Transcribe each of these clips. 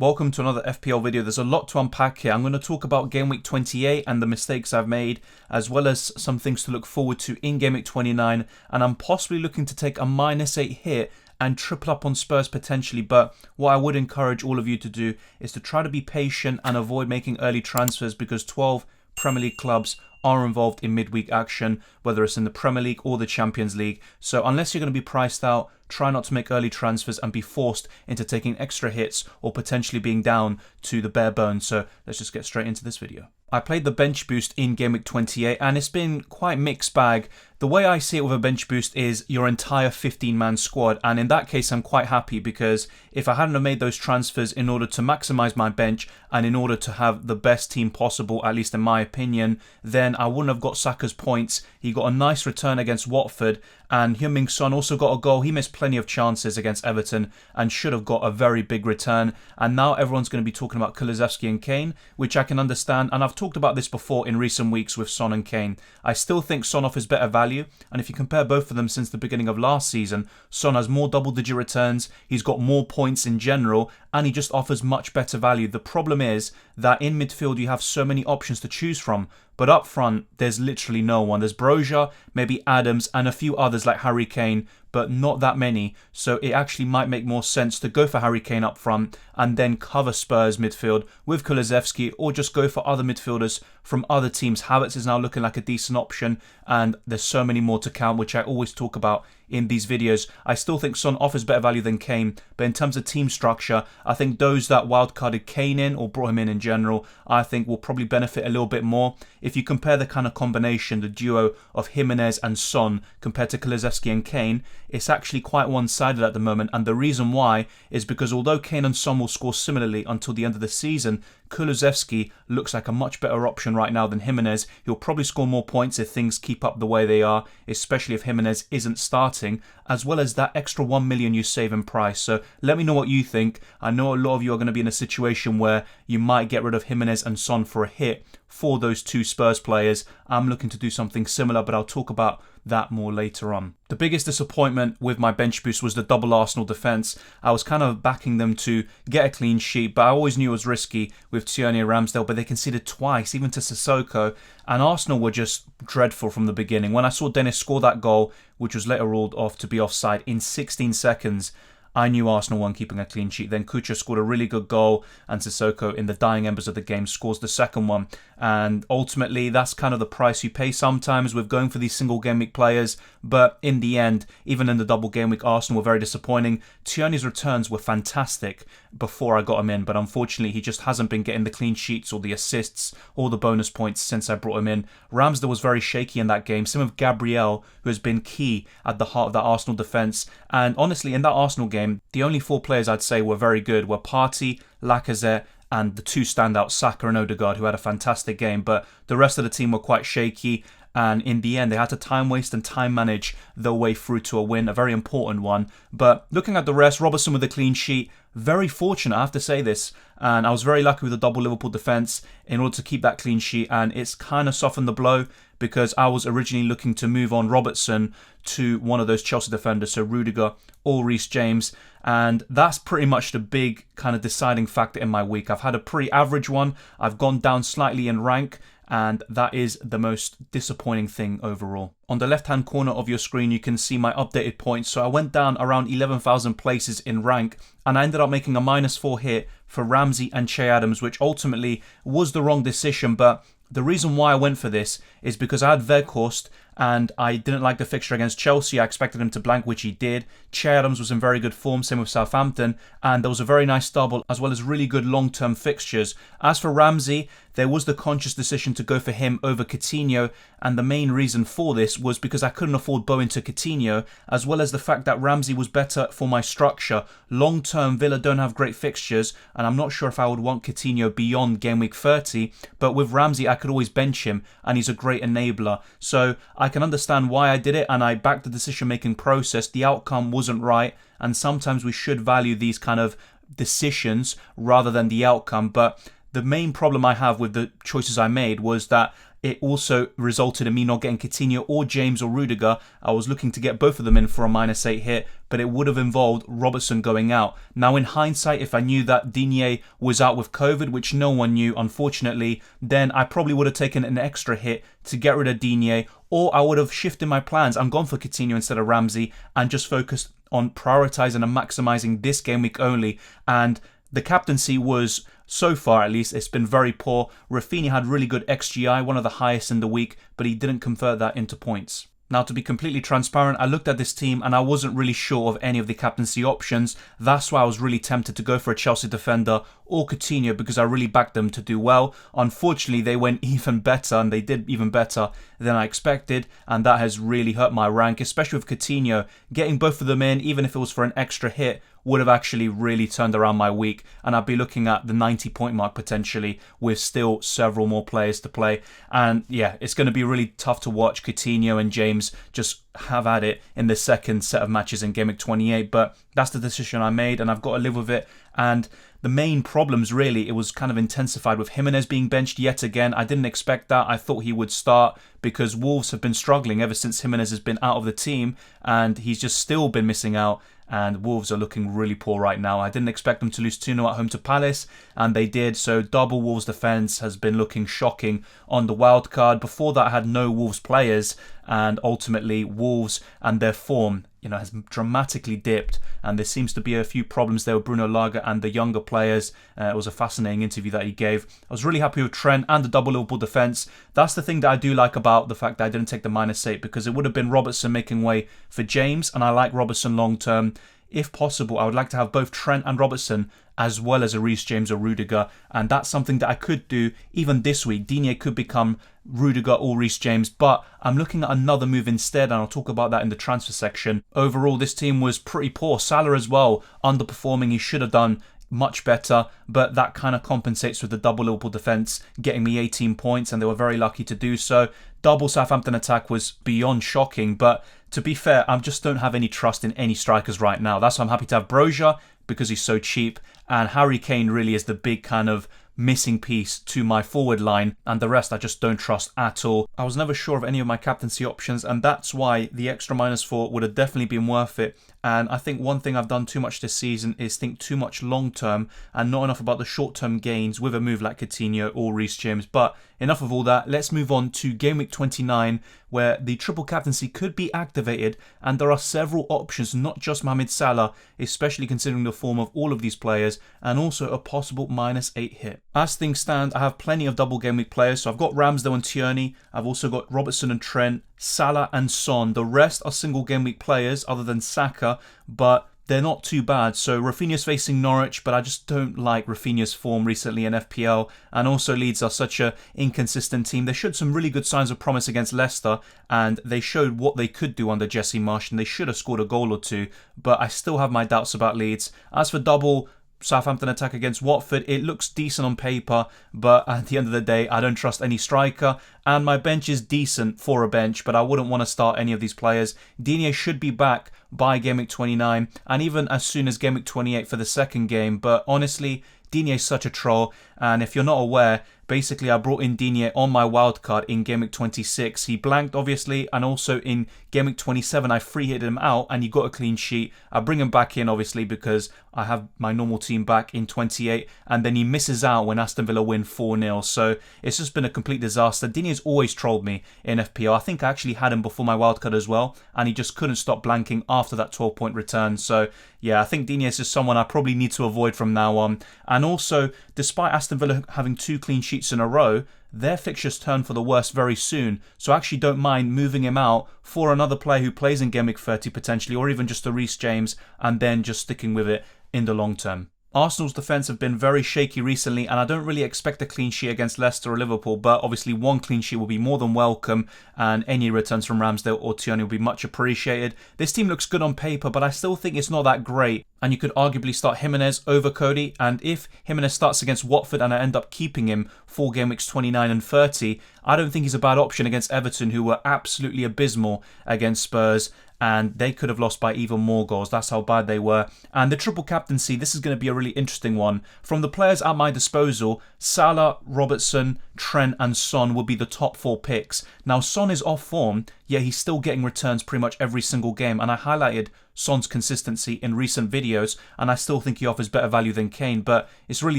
Welcome to another FPL video. There's a lot to unpack here. I'm going to talk about Game Week 28 and the mistakes I've made, as well as some things to look forward to in Game Week 29, and I'm possibly looking to take a -8 hit and triple up on Spurs potentially. But what I would encourage all of you to do is to try to be patient and avoid making early transfers, because 12 Premier League clubs are involved in midweek action, whether it's in the Premier League or the Champions League. So unless you're going to be priced out, try not to make early transfers and be forced into taking extra hits or potentially being down to the bare bones. So let's just get straight into this video. I played the bench boost in Game Week 28 and it's been quite mixed bag. The way I see it with a bench boost is your entire 15-man squad, and in that case I'm quite happy, because if I hadn't have made those transfers in order to maximise my bench and in order to have the best team possible, at least in my opinion, then I wouldn't have got Saka's points. He got a nice return against Watford, and Heung-min Son also got a goal. He missed plenty of chances against Everton and should have got a very big return. And now everyone's going to be talking about Kulusevski and Kane, which I can understand, and I've talked about this before in recent weeks with Son and Kane. I still think Son offers better value, and if you compare both of them since the beginning of last season, Son has more double-digit returns, he's got more points in general, and he just offers much better value. The problem is that in midfield you have so many options to choose from, but up front there's literally no one. There's Broja, maybe Adams, and a few others like Harry Kane, but not that many. So it actually might make more sense to go for Harry Kane up front and then cover Spurs midfield with Kulusevski, or just go for other midfielders from other teams. Havertz is now looking like a decent option, and there's so many more to count, which I always talk about in these videos. I still think Son offers better value than Kane, but in terms of team structure, I think those that wildcarded Kane in or brought him in general, I think will probably benefit a little bit more. If you compare the kind of combination, the duo of Jimenez and Son compared to Kulusevski and Kane, it's actually quite one-sided at the moment, and the reason why is because although Kane and Son will score similarly until the end of the season, Kulusevski looks like a much better option right now than Jimenez. He'll probably score more points if things keep up the way they are, especially if Jimenez isn't starting, as well as that extra 1 million you save in price. So let me know what you think. I know a lot of you are going to be in a situation where you might get rid of Jimenez and Son for a hit for those two Spurs players. I'm looking to do something similar, but I'll talk about that more later on. The biggest disappointment with my bench boost was the double Arsenal defence. I was kind of backing them to get a clean sheet, but I always knew it was risky with Tierney and Ramsdale, but they conceded twice, even to Sissoko, and Arsenal were just dreadful from the beginning. When I saw Dennis score that goal, which was later ruled off to be offside in 16 seconds, I knew Arsenal weren't keeping a clean sheet. Then Kucha scored a really good goal, and Sissoko in the dying embers of the game scores the second one. And ultimately, that's kind of the price you pay sometimes with going for these single game week players. But in the end, even in the double game week, Arsenal were very disappointing. Tierney's returns were fantastic before I got him in, but unfortunately he just hasn't been getting the clean sheets or the assists or the bonus points since I brought him in. Ramsdale was very shaky in that game. Same with Gabriel, who has been key at the heart of that Arsenal defence. And honestly, in that Arsenal game, the only four players I'd say were very good were Partey, Lacazette, and the two standouts, Saka and Odegaard, who had a fantastic game. But the rest of the team were quite shaky, and in the end they had to time waste and time manage their way through to a win, a very important one. But looking at the rest, Robertson with a clean sheet, very fortunate, I have to say this, and I was very lucky with the double Liverpool defence in order to keep that clean sheet, and it's kind of softened the blow, because I was originally looking to move on Robertson to one of those Chelsea defenders, so Rudiger or Reece James, and that's pretty much the big kind of deciding factor in my week. I've had a pretty average one, I've gone down slightly in rank, and that is the most disappointing thing overall. On the left-hand corner of your screen, you can see my updated points. So I went down around 11,000 places in rank, and I ended up making a -4 hit for Ramsey and Che Adams, which ultimately was the wrong decision. But the reason why I went for this is because I had Weghorst, and I didn't like the fixture against Chelsea. I expected him to blank, which he did. Che Adams was in very good form, same with Southampton, and there was a very nice double, as well as really good long-term fixtures. As for Ramsey, there was the conscious decision to go for him over Coutinho, and the main reason for this was because I couldn't afford Bowen to Coutinho, as well as the fact that Ramsey was better for my structure. Long-term, Villa don't have great fixtures, and I'm not sure if I would want Coutinho beyond Game Week 30, but with Ramsey I could always bench him, and he's a great enabler. So I can understand why I did it, and I backed the decision-making process. The outcome wasn't right, and sometimes we should value these kind of decisions rather than the outcome. But the main problem I have with the choices I made was that it also resulted in me not getting Coutinho or James or Rudiger. I was looking to get both of them in for a -8 hit, but it would have involved Robertson going out. Now, in hindsight, if I knew that Digne was out with COVID, which no one knew, unfortunately, then I probably would have taken an extra hit to get rid of Digne, or I would have shifted my plans and gone for Coutinho instead of Ramsey and just focused on prioritising and maximising this game week only. And the captaincy was, so far at least, it's been very poor. Rafinha had really good XGI, one of the highest in the week, but he didn't convert that into points. Now, to be completely transparent, I looked at this team and I wasn't really sure of any of the captaincy options. That's why I was really tempted to go for a Chelsea defender or Coutinho, because I really backed them to do well. Unfortunately, they went even better, and they did even better than I expected, and that has really hurt my rank, especially with Coutinho. Getting both of them in, even if it was for an extra hit, would have actually really turned around my week, and I'd be looking at the 90-point mark potentially with still several more players to play. And yeah, it's going to be really tough to watch Coutinho and James just have at it in the second set of matches in Game Week 28, but that's the decision I made and I've got to live with it. And the main problems, really, it was kind of intensified with Jimenez being benched yet again. I didn't expect that. I thought he would start because Wolves have been struggling ever since Jimenez has been out of the team, and he's just still been missing out. And Wolves are looking really poor right now. I didn't expect them to lose 2-0 at home to Palace, and they did. So double Wolves defence has been looking shocking on the wild card. Before that, I had no Wolves players, and ultimately Wolves and their form, has dramatically dipped, and there seems to be a few problems there with Bruno Lager and the younger players. It was a fascinating interview that he gave. I was really happy with Trent and the double Liverpool defence. That's the thing that I do like about the fact that I didn't take the -8, because it would have been Robertson making way for James, and I like Robertson long term. If possible, I would like to have both Trent and Robertson as well as a Reece James or Rudiger, and that's something that I could do even this week. Digne could become Rudiger or Reece James, but I'm looking at another move instead, and I'll talk about that in the transfer section. Overall, this team was pretty poor. Salah as well, underperforming. He should have done much better, but that kind of compensates with the double Liverpool defence getting me 18 points, and they were very lucky to do so. Double Southampton attack was beyond shocking, but to be fair, I just don't have any trust in any strikers right now. That's why I'm happy to have Broja, because he's so cheap, and Harry Kane really is the big kind of missing piece to my forward line, and the rest I just don't trust at all. I was never sure of any of my captaincy options, and that's why the extra -4 would have definitely been worth it. And I think one thing I've done too much this season is think too much long term and not enough about the short term gains with a move like Coutinho or Reece James. But enough of all that, let's move on to Game Week 29, where the triple captaincy could be activated, and there are several options, not just Mohamed Salah, especially considering the form of all of these players, and also a possible -8 hit. As things stand, I have plenty of double game week players, so I've got Ramsdale and Tierney, I've also got Robertson and Trent, Salah and Son. The rest are single game week players other than Saka, but they're not too bad. So Rafinha's facing Norwich, but I just don't like Rafinha's form recently in FPL, and also Leeds are such an inconsistent team. They showed some really good signs of promise against Leicester, and they showed what they could do under Jesse Marsch, and they should have scored a goal or two, but I still have my doubts about Leeds. As for double Southampton attack against Watford, it looks decent on paper, but at the end of the day, I don't trust any striker, and my bench is decent for a bench, but I wouldn't want to start any of these players. Digne should be back by Game Week 29, and even as soon as Game Week 28 for the second game, but honestly, Digne is such a troll, and if you're not aware, basically I brought in Digne on my wildcard in Game Week 26. He blanked, obviously, and also in Game Week 27 I free hit him out and he got a clean sheet. I bring him back in, obviously, because I have my normal team back in 28, and then he misses out when Aston Villa win 4-0. So it's just been a complete disaster. Digne's always trolled me in FPL. I think I actually had him before my wildcard as well, and he just couldn't stop blanking after that 12-point return. So yeah, I think Digne is just someone I probably need to avoid from now on. And also, despite Aston Villa having 2 clean sheets in a row, their fixtures turn for the worse very soon, so I actually don't mind moving him out for another player who plays in Game Week 30 potentially, or even just a Reece James, and then just sticking with it in the long term. Arsenal's defence have been very shaky recently, and I don't really expect a clean sheet against Leicester or Liverpool, but obviously one clean sheet will be more than welcome, and any returns from Ramsdale or Tierney will be much appreciated. This team looks good on paper, but I still think it's not that great. and you could arguably start Jimenez over Cody. And if Jimenez starts against Watford and I end up keeping him for game weeks 29 and 30, I don't think he's a bad option against Everton, who were absolutely abysmal against Spurs, and they could have lost by even more goals. That's how bad they were. And the triple captaincy, this is going to be a really interesting one. From the players at my disposal, Salah, Robertson, Trent and Son will be the top 4 picks. Now, Son is off form, yet he's still getting returns pretty much every single game, and I highlighted Son's consistency in recent videos, and I still think he offers better value than Kane, but it's really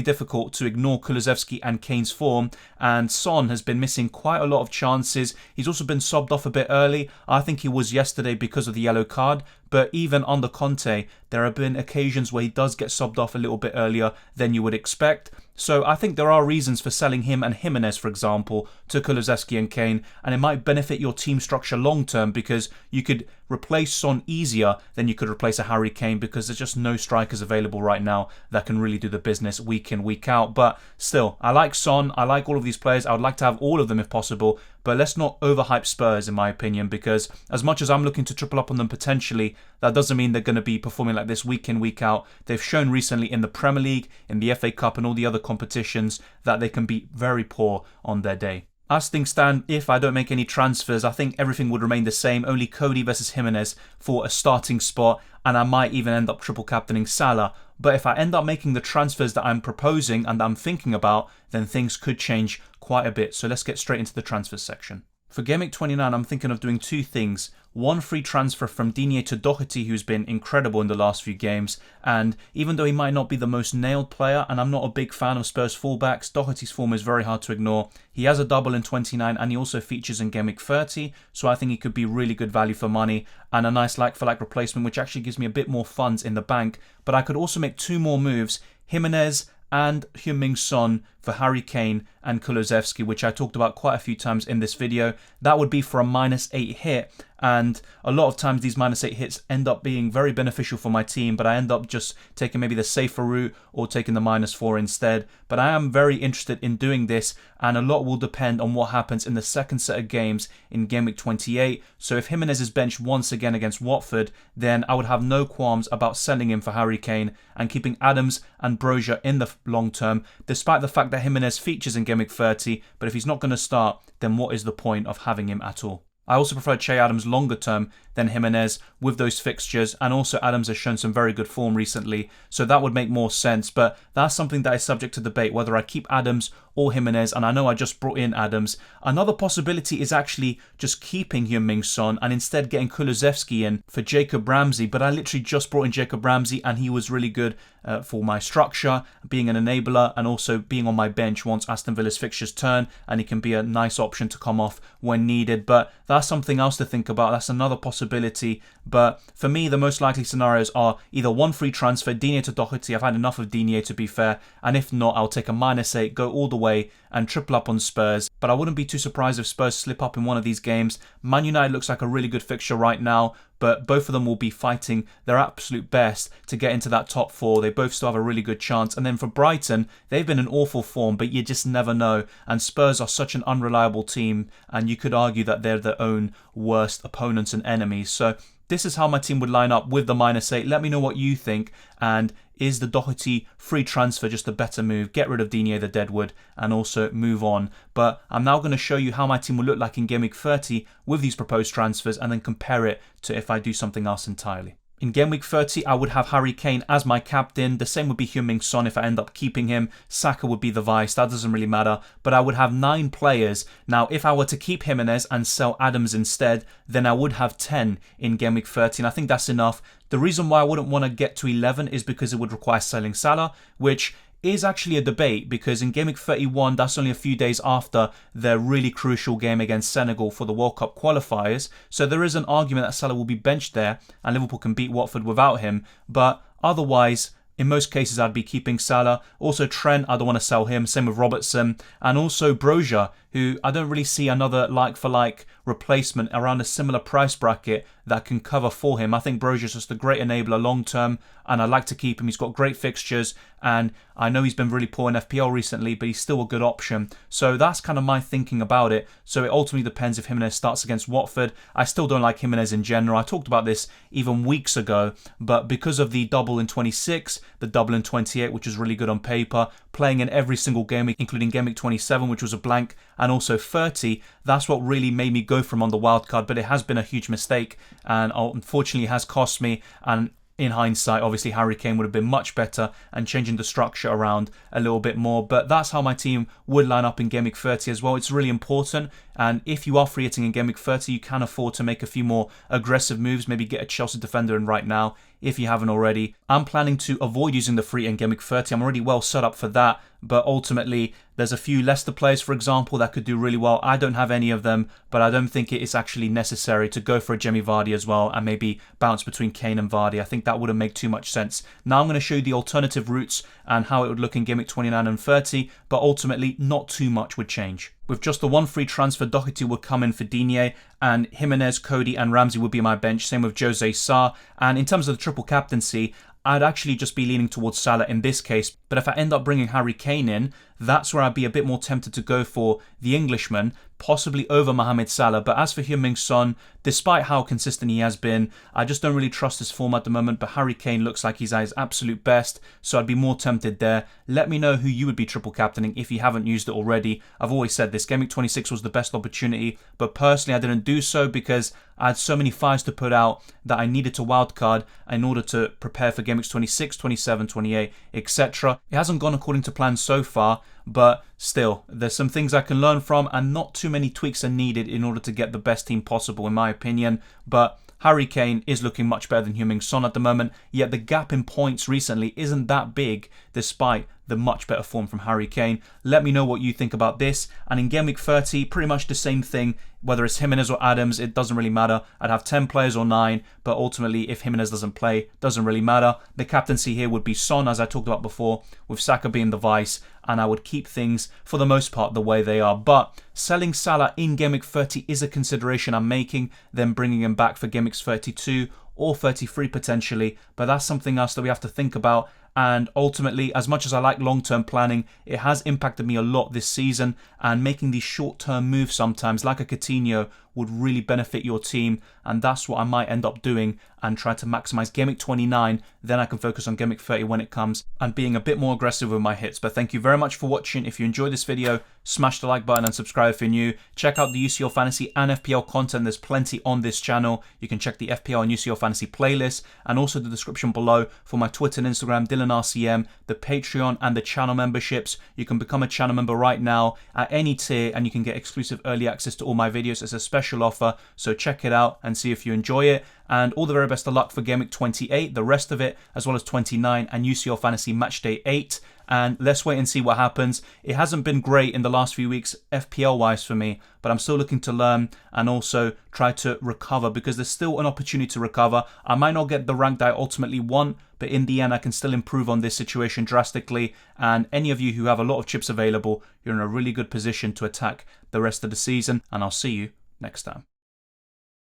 difficult to ignore Kulusevski and Kane's form, and Son has been missing quite a lot of chances. He's also been subbed off a bit early. I think he was yesterday because of the yellow card, but even under Conte, there have been occasions where he does get subbed off a little bit earlier than you would expect. So I think there are reasons for selling him and Jimenez, for example, to Kulusevski and Kane, and it might benefit your team structure long term because you could replace Son easier than you could replace a Harry Kane, because there's just no strikers available right now that can really do the business week in, week out. But still, I like Son, I like all of these players, I would like to have all of them if possible, but let's not overhype Spurs in my opinion, because as much as I'm looking to triple up on them potentially, that doesn't mean they're going to be performing like this week in, week out. They've shown recently in the Premier League, in the FA Cup and all the other competitions that they can be very poor on their day. As things stand, if I don't make any transfers, I think everything would remain the same. Only Cody versus Jimenez for a starting spot, and I might even end up triple captaining Salah. But if I end up making the transfers that I'm proposing and I'm thinking about, then things could change quite a bit. So let's get straight into the transfers section. For Game Week 29, I'm thinking of doing 2 things. One free transfer from Digne to Doherty, who's been incredible in the last few games. And even though he might not be the most nailed player, and I'm not a big fan of Spurs fullbacks, Doherty's form is very hard to ignore. He has a double in 29 and he also features in Game Week 30. So I think he could be really good value for money and a nice like-for-like replacement, which actually gives me a bit more funds in the bank. But I could also make 2 more moves. Jimenez and Heung-min Son for Harry Kane and Kulusevski, which I talked about quite a few times in this video. That would be for a -8 hit, and a lot of times these -8 hits end up being very beneficial for my team, but I end up just taking maybe the safer route or taking the -4 instead. But I am very interested in doing this, and a lot will depend on what happens in the second set of games in Game Week 28. So if Jimenez is benched once again against Watford, then I would have no qualms about selling him for Harry Kane and keeping Adams and Brozier in the long term, despite the fact that Jimenez features in Game Week 30, but if he's not going to start, then what is the point of having him at all? I also prefer Che Adams longer term than Jimenez with those fixtures, and also Adams has shown some very good form recently, so that would make more sense. But that's something that is subject to debate, whether I keep Adams or Jimenez, and I know I just brought in Adams. Another possibility is actually just keeping Heung-min Son and instead getting Kulusevski in for Jacob Ramsey, but I literally just brought in Jacob Ramsey and he was really good for my structure, being an enabler and also being on my bench once Aston Villa's fixtures turn, and he can be a nice option to come off when needed. But that's something else to think about. That's another possibility. But for me, the most likely scenarios are either one free transfer, Digne to Doherty. I've had enough of Digne to be fair, and if not, I'll take a -8, go all the way and triple up on Spurs. But I wouldn't be too surprised if Spurs slip up in one of these games. Man United looks like a really good fixture right now, but both of them will be fighting their absolute best to get into that top 4. They both still have a really good chance. And then for Brighton, they've been in awful form, but you just never know. And Spurs are such an unreliable team, and you could argue that they're their own worst opponents and enemies. So this is how my team would line up with the -8. Let me know what you think, and is the Doherty free transfer just a better move? Get rid of Digne the Deadwood and also move on. But I'm now going to show you how my team will look like in Game Week 30 with these proposed transfers, and then compare it to if I do something else entirely. In Game Week 30, I would have Harry Kane as my captain. The same would be Heung-min Son if I end up keeping him. Saka would be the vice. That doesn't really matter. But I would have 9 players. Now, if I were to keep Jimenez and sell Adams instead, then I would have 10 in Game Week 30. And I think that's enough. The reason why I wouldn't want to get to 11 is because it would require selling Salah, which is actually a debate, because in Game Week 31, that's only a few days after their really crucial game against Senegal for the World Cup qualifiers. So there is an argument that Salah will be benched there and Liverpool can beat Watford without him. But otherwise, in most cases, I'd be keeping Salah. Also Trent, I don't want to sell him. Same with Robertson. And also Brozier, who I don't really see another like-for-like replacement around a similar price bracket that can cover for him. I think Brozier's just a great enabler long-term, and I like to keep him. He's got great fixtures, and I know he's been really poor in FPL recently, but he's still a good option. So that's kind of my thinking about it. So it ultimately depends if Jimenez starts against Watford. I still don't like Jimenez in general. I talked about this even weeks ago, but because of the double in 26, the double in 28, which is really good on paper, playing in every single game week, including game week 27, which was a blank, and also 30, that's what really made me go for him on the wildcard, but it has been a huge mistake, and unfortunately has cost me, and in hindsight, obviously Harry Kane would have been much better and changing the structure around a little bit more. But that's how my team would line up in Game Week 30 as well. It's really important. And if you are free hitting in Game Week 30, you can afford to make a few more aggressive moves. Maybe get a Chelsea defender in right now if you haven't already. I'm planning to avoid using the free in Game Week 30. I'm already well set up for that. But ultimately, there's a few Leicester players, for example, that could do really well. I don't have any of them, but I don't think it is actually necessary to go for a Jamie Vardy as well and maybe bounce between Kane and Vardy. I think that wouldn't make too much sense. Now I'm going to show you the alternative routes and how it would look in Game Week 29 and 30, but ultimately not too much would change. With just the one free transfer, Doherty would come in for Digne, and Jimenez, Cody and Ramsey would be my bench. Same with Jose Sarr. And in terms of the triple captaincy, I'd actually just be leaning towards Salah in this case. But if I end up bringing Harry Kane in, that's where I'd be a bit more tempted to go for the Englishman, possibly over Mohamed Salah. But as for Heung-min Son, despite how consistent he has been, I just don't really trust his form at the moment. But Harry Kane looks like he's at his absolute best, so I'd be more tempted there. Let me know who you would be triple captaining if you haven't used it already. I've always said this, Game Week 26 was the best opportunity, but personally I didn't do so because I had so many fires to put out that I needed to wildcard in order to prepare for Game Weeks 26, 27, 28, etc. It hasn't gone according to plan so far, but still, there's some things I can learn from, and not too many tweaks are needed in order to get the best team possible, in my opinion. But Harry Kane is looking much better than Heung-min Son at the moment, yet the gap in points recently isn't that big, despite the much better form from Harry Kane. Let me know what you think about this. And in Game Week 30, pretty much the same thing. Whether it's Jimenez or Adams, it doesn't really matter. I'd have 10 players or 9, but ultimately, if Jimenez doesn't play, doesn't really matter. The captaincy here would be Son, as I talked about before, with Saka being the vice, and I would keep things, for the most part, the way they are. But selling Salah in Game Week 30 is a consideration I'm making, then bringing him back for Game Weeks 32 or 33 potentially, but that's something else that we have to think about. And ultimately, as much as I like long-term planning, it has impacted me a lot this season, and making these short-term moves sometimes, like a Coutinho, would really benefit your team, and that's what I might end up doing and try to maximize Game Week 29. Then I can focus on Game Week 30 when it comes and being a bit more aggressive with my hits. But thank you very much for watching. If you enjoyed this video, smash the like button and subscribe if you're new. Check out the UCL Fantasy and FPL content. There's plenty on this channel. You can check the FPL and UCL Fantasy playlist, and also the description below for my Twitter and Instagram, DylanRCM, the Patreon and the channel memberships. You can become a channel member right now at any tier, and you can get exclusive early access to all my videos as a special offer. So check it out and see if you enjoy it. And all the very best of luck for Game Week 28, the rest of it, as well as 29 and UCL Fantasy Match Day 8. And let's wait and see what happens. It hasn't been great in the last few weeks FPL-wise for me, but I'm still looking to learn and also try to recover, because there's still an opportunity to recover. I might not get the rank that I ultimately want, but in the end I can still improve on this situation drastically. And any of you who have a lot of chips available, you're in a really good position to attack the rest of the season. And I'll see you next time.